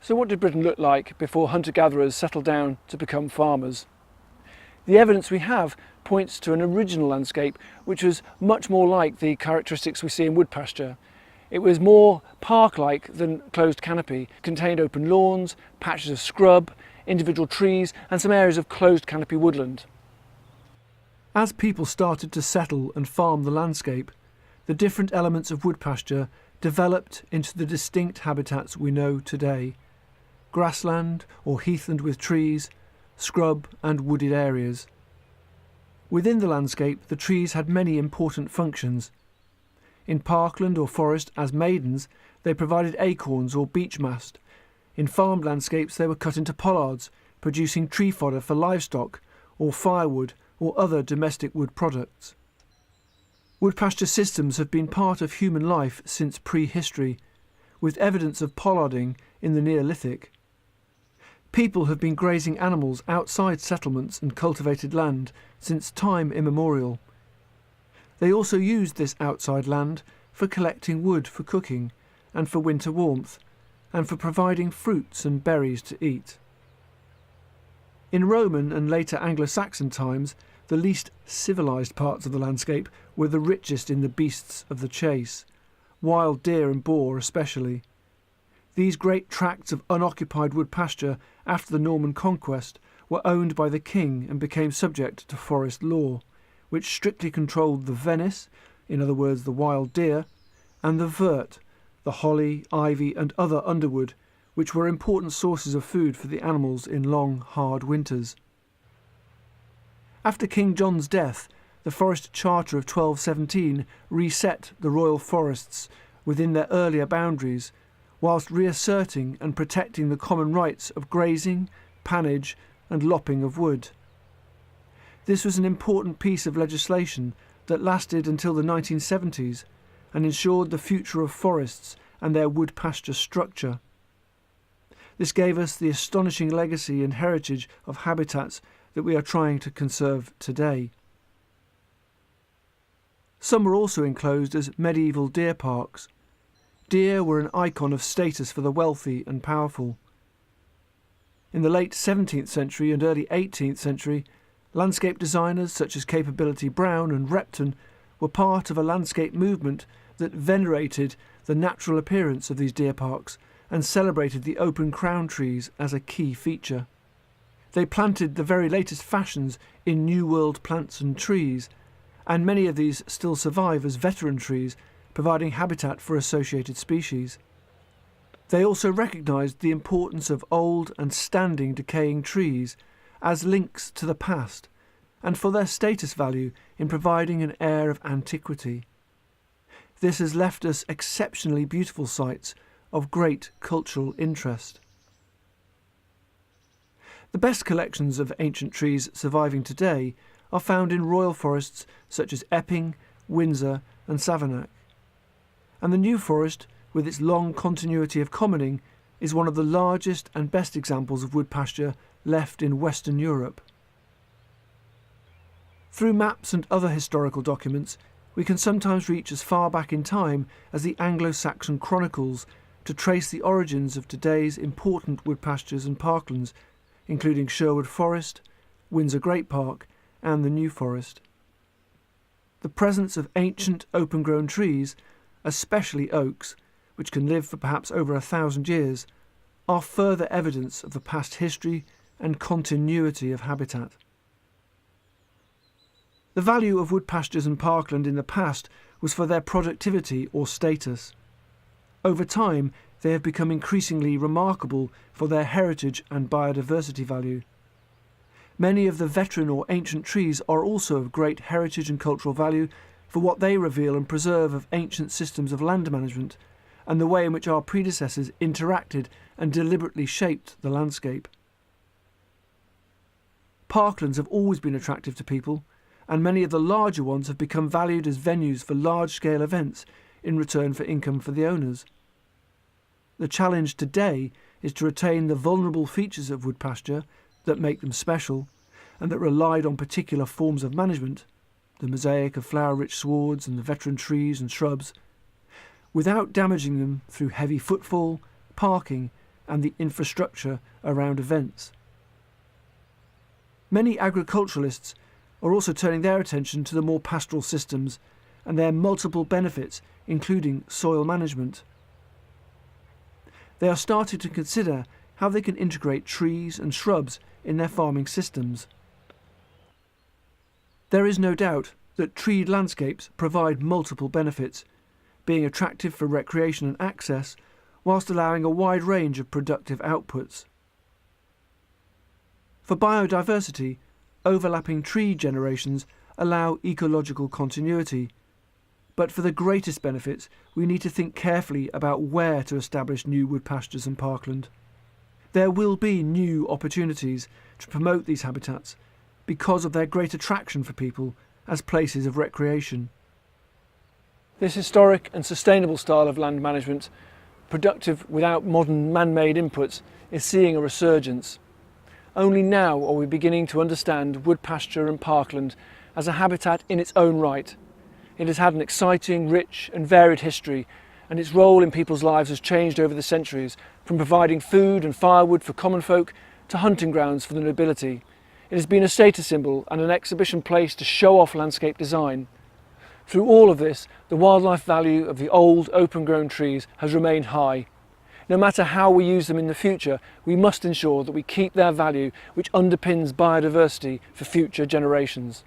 So what did Britain look like before hunter-gatherers settled down to become farmers? The evidence we have points to an original landscape which was much more like the characteristics we see in wood pasture. It was more park-like than closed canopy, contained open lawns, patches of scrub, individual trees and some areas of closed canopy woodland. As people started to settle and farm the landscape, the different elements of wood pasture developed into the distinct habitats we know today: grassland or heathland with trees, scrub and wooded areas. Within the landscape, the trees had many important functions. In parkland or forest, as maidens, they provided acorns or beech mast. In farmed landscapes, they were cut into pollards, producing tree fodder for livestock, or firewood or other domestic wood products. Wood pasture systems have been part of human life since prehistory, with evidence of pollarding in the Neolithic. People have been grazing animals outside settlements and cultivated land since time immemorial. They also used this outside land for collecting wood for cooking and for winter warmth, and for providing fruits and berries to eat. In Roman and later Anglo-Saxon times, the least civilised parts of the landscape were the richest in the beasts of the chase, wild deer and boar especially. These great tracts of unoccupied wood pasture after the Norman conquest were owned by the king and became subject to forest law, which strictly controlled the venis, in other words the wild deer, and the vert, the holly, ivy and other underwood, which were important sources of food for the animals in long, hard winters. After King John's death, the Forest Charter of 1217 reset the royal forests within their earlier boundaries, whilst reasserting and protecting the common rights of grazing, pannage and lopping of wood. This was an important piece of legislation that lasted until the 1970s and ensured the future of forests and their wood pasture structure. This gave us the astonishing legacy and heritage of habitats that we are trying to conserve today. Some were also enclosed as medieval deer parks. Deer were an icon of status for the wealthy and powerful. In the late 17th century and early 18th century, landscape designers such as Capability Brown and Repton were part of a landscape movement that venerated the natural appearance of these deer parks and celebrated the open crown trees as a key feature. They planted the very latest fashions in New World plants and trees, and many of these still survive as veteran trees, providing habitat for associated species. They also recognised the importance of old and standing decaying trees as links to the past, and for their status value in providing an air of antiquity. This has left us exceptionally beautiful sites of great cultural interest. The best collections of ancient trees surviving today are found in royal forests such as Epping, Windsor and Savernake. And the New Forest, with its long continuity of commoning, is one of the largest and best examples of wood pasture left in Western Europe. Through maps and other historical documents, we can sometimes reach as far back in time as the Anglo-Saxon chronicles to trace the origins of today's important wood pastures and parklands, including Sherwood Forest, Windsor Great Park and the New Forest. The presence of ancient open-grown trees, especially oaks, which can live for perhaps over 1,000 years, are further evidence of the past history and continuity of habitat. The value of wood pastures and parkland in the past was for their productivity or status. Over time, they have become increasingly remarkable for their heritage and biodiversity value. Many of the veteran or ancient trees are also of great heritage and cultural value for what they reveal and preserve of ancient systems of land management and the way in which our predecessors interacted and deliberately shaped the landscape. Parklands have always been attractive to people, and many of the larger ones have become valued as venues for large-scale events in return for income for the owners. The challenge today is to retain the vulnerable features of wood pasture that make them special and that relied on particular forms of management, the mosaic of flower-rich swards and the veteran trees and shrubs, without damaging them through heavy footfall, parking and the infrastructure around events. Many agriculturalists are also turning their attention to the more pastoral systems and their multiple benefits, including soil management. They are starting to consider how they can integrate trees and shrubs in their farming systems. There is no doubt that treed landscapes provide multiple benefits, being attractive for recreation and access, whilst allowing a wide range of productive outputs. For biodiversity, overlapping tree generations allow ecological continuity, but for the greatest benefits we need to think carefully about where to establish new wood pastures and parkland. There will be new opportunities to promote these habitats because of their great attraction for people as places of recreation. This historic and sustainable style of land management, productive without modern man-made inputs, is seeing a resurgence. Only now are we beginning to understand wood pasture and parkland as a habitat in its own right. It has had an exciting, rich and varied history, and its role in people's lives has changed over the centuries, from providing food and firewood for common folk to hunting grounds for the nobility. It has been a status symbol and an exhibition place to show off landscape design. Through all of this, the wildlife value of the old open-grown trees has remained high. No matter how we use them in the future, we must ensure that we keep their value, which underpins biodiversity for future generations.